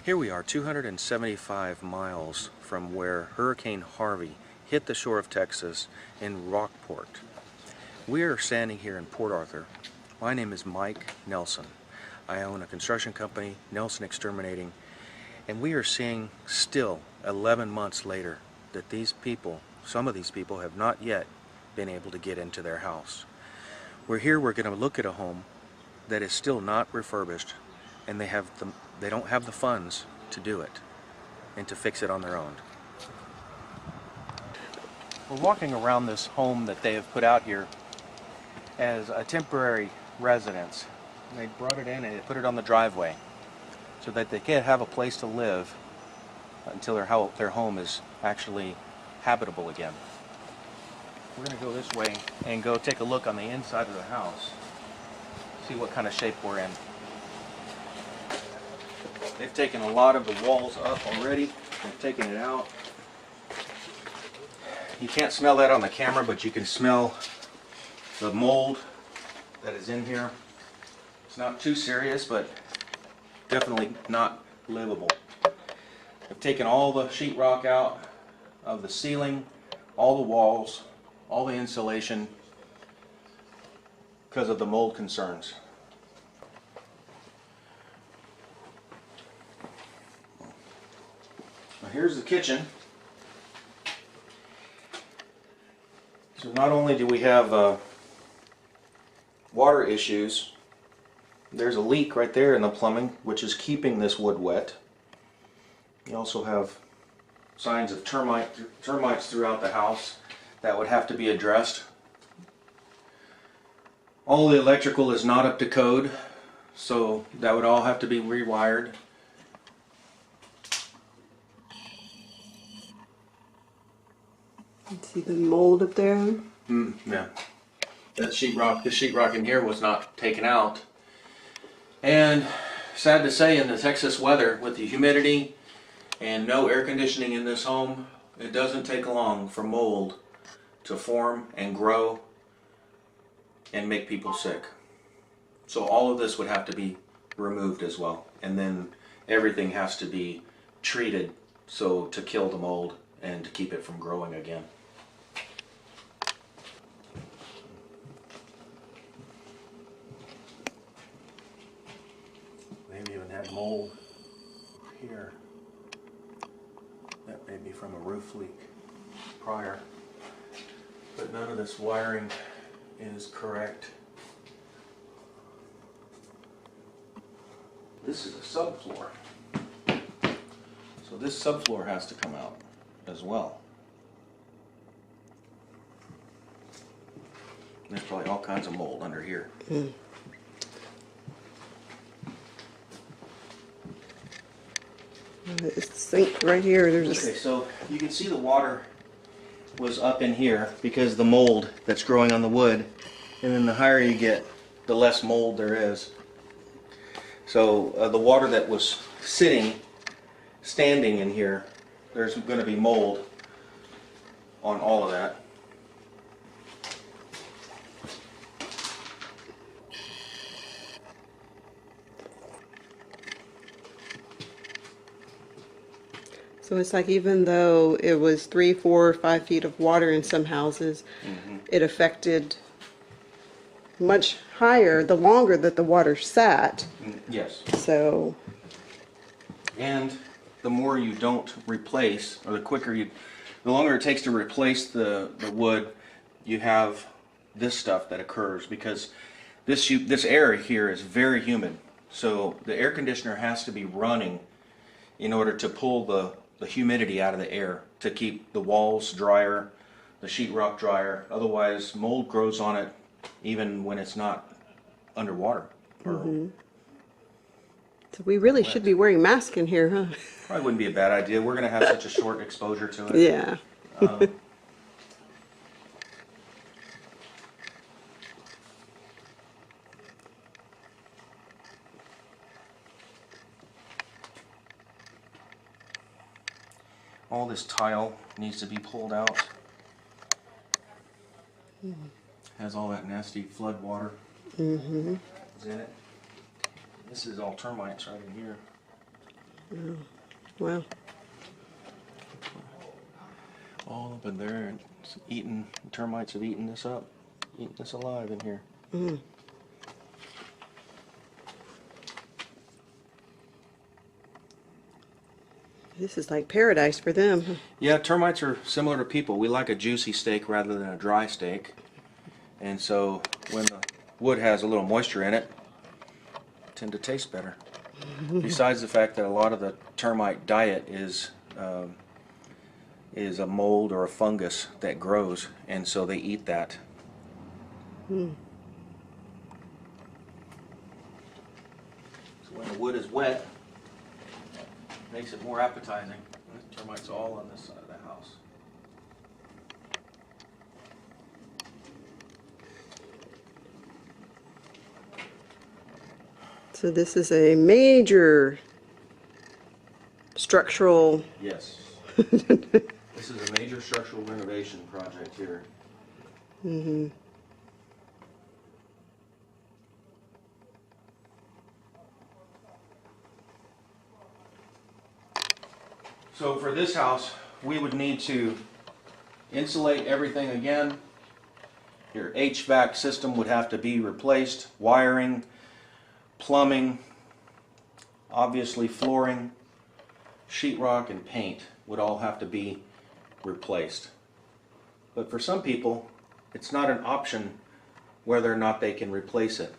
Here we are 275 miles from where Hurricane Harvey hit the shore of Texas in Rockport. We are standing here in Port Arthur. My name is Mike Nelson. I own a construction company, Nelson Exterminating, and we are seeing still 11 months later that these people, some of these people, have not yet been able to get into their house. We're going to look at a home that is still not refurbished, and they don't have the funds to do it and to fix it on their own. We're walking around this home that they have put out here as a temporary residence. They brought it in and they put it on the driveway so that they can have a place to live until their home is actually habitable again. We're going to go this way and go take a look on the inside of the house, see what kind of shape we're in. They've taken a lot of the walls up already. They've taken it out. You can't smell that on the camera, but you can smell the mold that is in here. It's not too serious, but definitely not livable. They've taken all the sheetrock out of the ceiling, all the walls, all the insulation because of the mold concerns. Now here's the kitchen. So not only do we have water issues, there's a leak right there in the plumbing which is keeping this wood wet. You also have signs of termites throughout the house that would have to be addressed. All the electrical is not up to code, so that would all have to be rewired. See the mold up there? Yeah. That sheetrock, the sheetrock in here was not taken out. And sad to say, in the Texas weather, with the humidity and no air conditioning in this home, it doesn't take long for mold to form and grow and make people sick. So all of this would have to be removed as well. And then everything has to be treated so to kill the mold and to keep it from growing again. Maybe even had mold here. That may be from a roof leak prior. But none of this wiring is correct. This is a subfloor. So this subfloor has to come out as well. There's probably all kinds of mold under here. This sink right here, there's Okay, so you can see the water was up in here because of the mold that's growing on the wood, and then the higher you get, the less mold there is. So the water that was standing in here, there's going to be mold on all of that. So it's like even though it was 3, 4, 5 feet of water in some houses, it affected much higher the longer that the water sat. Yes. So. And the more you don't replace, or the longer it takes to replace the wood, you have this stuff that occurs because this air here is very humid. So the air conditioner has to be running in order to pull the humidity out of the air to keep the walls drier, the sheetrock drier. Otherwise, mold grows on it even when it's not underwater. So we really should be wearing masks in here, huh? Probably wouldn't be a bad idea. We're going to have such a short exposure to it. Yeah. All this tile needs to be pulled out. Has all that nasty flood water is in it. This is all termites right in here. Wow. All up in there, and it's eating. Termites have eaten this up, eating this alive in here. Mm. This is like paradise for them. Huh? Yeah, termites are similar to people. We like a juicy steak rather than a dry steak. And so when the wood has a little moisture in it, tend to taste better. Besides the fact that a lot of the termite diet is a mold or a fungus that grows, and so they eat that. Mm. So when the wood is wet, it makes it more appetizing. Termites all on this side of the house. So this is a major structural. Yes. This is a major structural renovation project here. Mm-hmm. So for this house, we would need to insulate everything again. Your HVAC system would have to be replaced, wiring, plumbing, obviously flooring, sheetrock, and paint would all have to be replaced. But for some people, it's not an option whether or not they can replace it.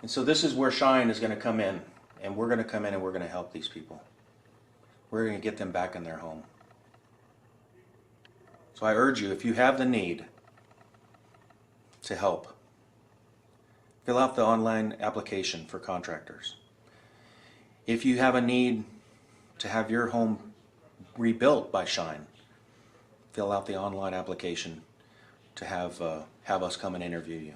And so this is where Shine is going to come in, and we're going to come in and we're going to help these people. We're going to get them back in their home. So I urge you, if you have the need to help, fill out the online application for contractors. If you have a need to have your home rebuilt by Shine, fill out the online application to have us come and interview you.